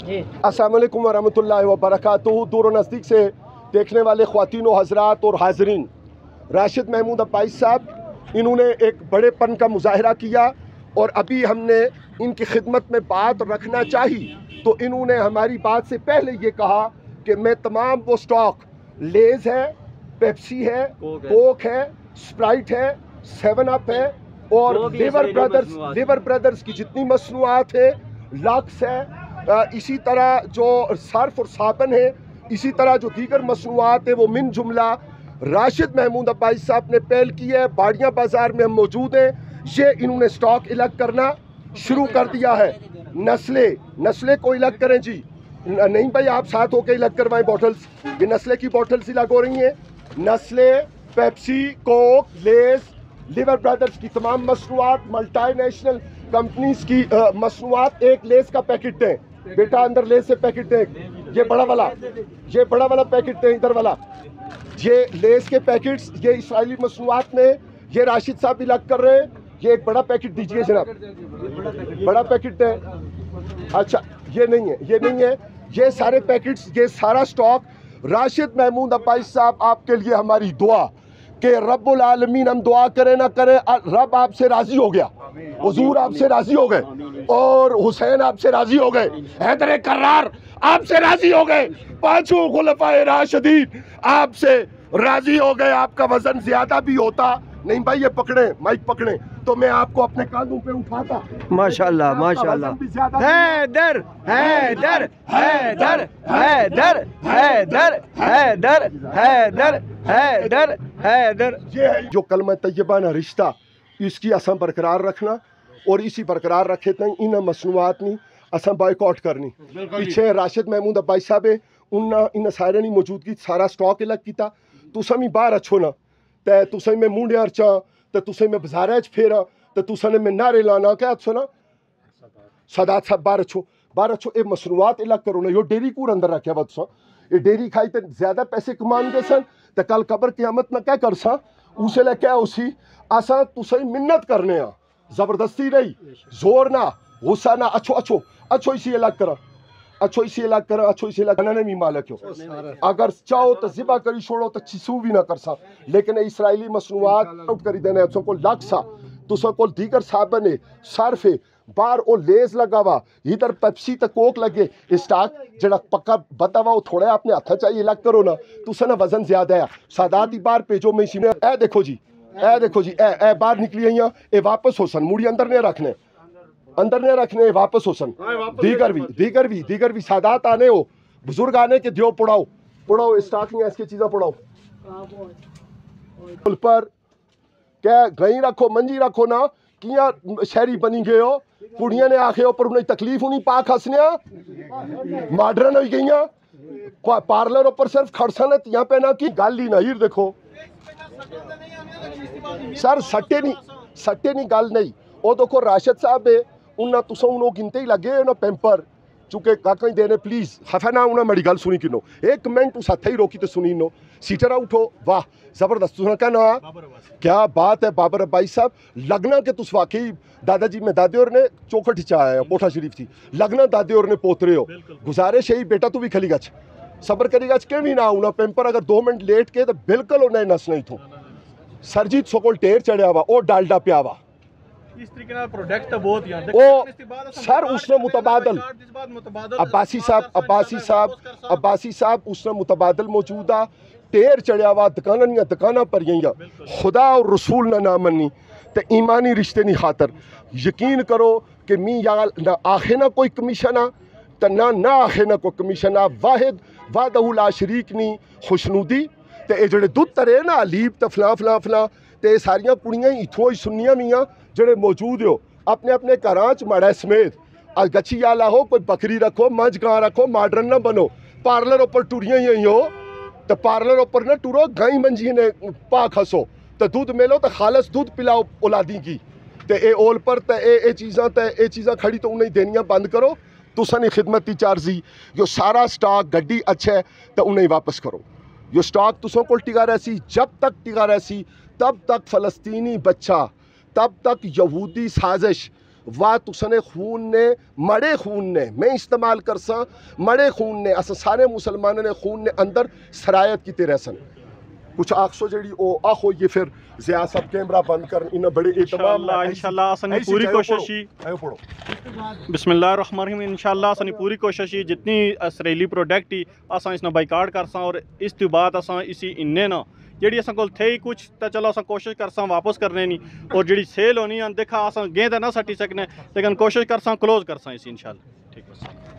अस्सलाम वालेकुम वरहमतुल्लाहि वबरकातुहू। दूर और नज़दीक से देखने वाले ख्वातीन व हज़रात और हाज़रीन, राशिद महमूद अब्बासी साहब इन्होंने एक बड़ेपन का मुजाहरा किया और अभी हमने इनकी खिदमत में बात रखना चाहिए तो इन्होंने हमारी बात से पहले ये कहा कि मैं तमाम वो स्टॉक लेज़ है, पेप्सी है, कोक है, स्प्राइट है, 7 अप है और लिवर ब्रदर्स की जितनी मसनूआत है, लक्स है, इसी तरह जो सर्फ और साबन है, इसी तरह जो दीगर मसनूआत है वो मिन जुमला राशिद महमूद अब्बासी साहब ने पहल की है। बाड़ियाँ बाज़ार में हम मौजूद हैं। ये इन्होंने स्टॉक अलग करना शुरू कर दिया है। नस्ले को अलग करें जी, नहीं भाई आप साथ होकर अलग करवाएं बॉटल्स। ये नस्ले की बॉटल्स अलग हो रही हैं। नस्ले, Pepsi, Coke, less, liver brothers की तमाम मसनूआत, मल्टीनेशनल कंपनीज की मसनूआत। एक लेस का पैकेट दें बेटा, अंदर लेस से पैकेट दें। ये बड़ा वाला पैकेट दें, इधर वाला। ये लेस के पैकेट्स, ये इसराइली मसनूआत में ये राशिद साहब भी अलग कर रहे हैं। ये एक बड़ा पैकेट दीजिए जनाब, बड़ा पैकेट दें। अच्छा ये नहीं है, ये सारे पैकेट्स, ये सारा स्टॉक राशिद महमूद अब्बासी साहब आपके लिए हमारी दुआ कि रब्बुल आलमीन, हम दुआ करें ना करें, रब आपसे राजी हो गया, हुजूर आपसे राजी हो गए और हुसैन आपसे राजी हो गए, हैदर कर्रार आपसे राजी हो गए, पांचों खुलफाए राशिदीन आपसे राजी हो गए। आपका वजन ज्यादा भी होता नहीं भाई, ये पकड़े माइक पकड़े तो मैं आपको अपने कांधों पे उठाता। माशाल्लाह माशाल्लाह। हैदर हैदर हैदर हैदर हैदर हैदर हैदर हैदर हैदर। ये है जो कलमा तैयबा ना रिश्ता, इसकी असम बरकरार रखना और इसी बरकरार रखे तई इन मसनूआत नी असम बाइकआउट करनी। पीछे राशिद महमूद अब्बासी साहब इन सारे नी मौजूदगी सारा स्टॉक अलग किया। तुसा मी बाहर अच्छो ना ते तुसा में मुंडे अर्चा ते तुसा में बाजारे च फेरा ते तुसा ने में नारे लाना क्या सुना सदात साहब बाहर अच्छो ए मसनूआत अलग करो ना। यो डेरी कूर अंदर रखे वा तुसा, ये डेरी खाई ते ज्यादा पैसे कमांगे सन ते कल कबर क़यामत ना क्या कर सा उसे ले क्या उसी असा तुसा मिन्नत करने आ, जबरदस्ती नहीं, जोर ना, गुस्सा ना। अच्छो इसी अलग करा, अच्छो इसी अलग करने भी मालिक हो। अगर चाहो तो जिबा करी छोड़ो तो चिसू भी ना कर सा, लेकिन इसराइली मसनूआत आउट करी देने अच्छो को लग सा तुसा को दीगर साबन है, सर्फ है, बार ओ लेस लगा हुआ, इधर पेप्सी ते कोक लगे। स्टॉक जड़ा पक्का बता हुआ वो थोड़ा अपने हाथ चाहिए अलग करो ना, तुसा ना वजन ज्यादा है। सादात ही बाहर भेजो में इसी में ए देखो जी ए बाहर निकली आई ए वापस हो सन मुड़ी अंदर ने रखने वापस हो सन। दीगर भी सादात आने हो, बुजुर्ग आने के दियो पढ़ाओ स्टॉक में ऐसी चीज़ें पढ़ाओ पर क्या गई रखो मंजी रखो ना किया शहरी बनी गए हो। कुड़ियां ने आखे पर उन्हें तकलीफ नहीं पाक हंसने मॉडर्न हो गई पार्लर ऊपर सिर्फ खड़सा ने तियां पे ना की गल ही नहीं। देखो सर सट्टे नहीं गल नहीं वो देखो राशिद साहब है उन्हें तुसा उन्हों गिनते ही लगे ना पैंपर चूंकि काका देने प्लीज खफा ना उन्हें मेरी गल सुनी किनो एक मिनट उस हथ ही रोकी तो सुनी नो सीटर उठो वाह जबरदस्त तुसा क्या ना क्या बात है बाबर अब्बासी साहब। लगना कि तुस वाकई दादाजी में दादे और ने चौखट चाया कोठा शरीफ थी लगना दादे और ने पोतरे हो। गुजारिश है बेटा तू भी खली गच सबर करी गच के भी ना उन्हें पैंपर अगर 2 मिनट लेट के तो बिल्कुल उन्हें नस नहीं थो। सरजीत सोकोल टेर चढ़िया वा और डालडा पिया वा इस तरीके ना प्रोडक्ट तो बहुत यार ओ सर उसने मुतबादल अब्बासी साहब उसने मुतबादल मौजूदा टेर चढ़िया वा दुकाना पर यही खुदा और रसूल ना मनी तो ईमानी रिश्ते नहीं खातर यकीन करो कि मी या ना आखे ना कोई कमीशन आ तो ना आखे ना कोई कमीशन आ वाहिद वादहुल शरीक नहीं खुशनूदी तो ये जड़े दुध तरे ना अलीब तो फलां तो सारिया कुड़ियाँ इथों ही सुनिया भी जड़े मौजूद हो अपने अपने घरां च माड़ा समेत गच्छी आला हो कोई बकरी रखो मज गां रखो मॉडर्न ना बनो। पार्लर ऊपर टुरियां ही हो तो पार्लर ऊपर ना टुरो गाई मंजी ने पा खसो तो दूध मिलो तो खालस दूध पिलाओ औलादी की तो ये ओल पर तो ये चीज़ा खड़ी तो उन्हें देनिया बंद करो। तुसा ने खिदमत की चार्जी जो सारा स्टॉक गड्डी अच्छा है तो उन्हें वापस करो। यो स्टॉक तुसों को टिका रहसी जब तक टिका रहसी तब तक फ़लस्तीनी बच्चा तब तक यहूदी साजिश وا تسنے خون نے مڑے خون نے میں استعمال کرساں مڑے خون نے اسا سارے مسلمانوں نے خون نے اندر سرایت کی تیرے سن کچھ آخسو جڑی او آخو یہ پھر ضیاء صاحب کیمرہ بند کر انہیں بڑے اہتمام انشاءاللہ اسانی پوری کوشش ہی بسم اللہ الرحمن الرحیم انشاءاللہ اسانی پوری کوشش ہی جتنی اسرائیلی پروڈکٹ ہی اساں اس نے بائیکاٹ کرساں اور اس تو بعد اساں اسی اننے نا جڑی اساں کول تھے ہی کچھ تے چلو اساں کوشش کرساں واپس کرنے نہیں اور جڑی سیل ہونی دیکھا اساں گیند نہ سٹی سکنے لیکن کوشش کرساں کلوز کرساں اسی انشاءاللہ ٹھیک ہے